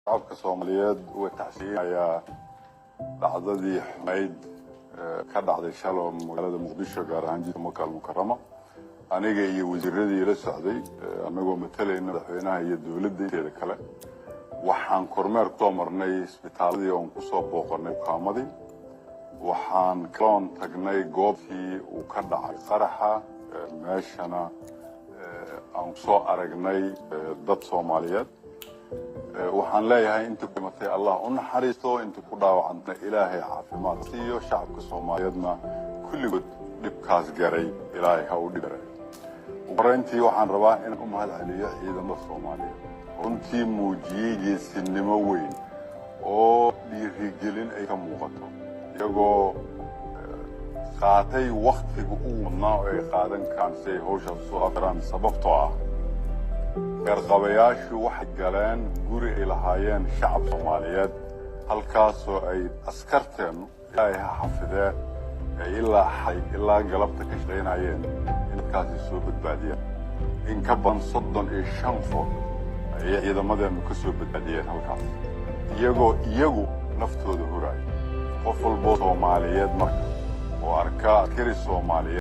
shacabka Soomaaliyeed oo taxsiinaya dhacdadii xumayd ka dhacday shalom magaalada Muqdisho gaar ahaan jidka Makka al-Mukarrama aniga iyo wasiiradii la socday anagoo matalayna madaxweynaha iyo dawladda kale waxaan kormeer ku marnay isbitaaladii oo ku soo booqanay qaamadii waxaan kaloon tagnay goobtii uu ka dhacay qaraxa meeshana aan soo aragnay dad Soomaaliyeed waxaan leeyahay inta ku matay Allah u naxariisto inta ku dhaawacantay Ilaahay caafimaad siiyo shacabka Soomaaliyeedna kulligood dhibkaas garay Ilaahay ha u dhibaray warantii waxaan rabaa in u mahad celiyo ciidamada Soomaaliyeed runtii muujiyay geesinimo weyn oo dhiirigelin ay ka muuqato iyagoo qaatay waqtiga uu wadnaa ay qaadan karaan si ay hawsha soo afraan sababtoo ah garqabayaashu waxay galeen guri ay lahaayeen shacab Soomaaliyeed halkaasoo ay askarteenu Ilaahay ha xafidee ilaa galabta ka shaqeynayeen inkaasi soo badbaadiyeen in ka badan 35 qof ay ciidamadeenu ka soo badbaadiyeen halkaas iyagu naftooda huraay qof walba Soomaaliyeed marka oo arka askari Soomaaliyeed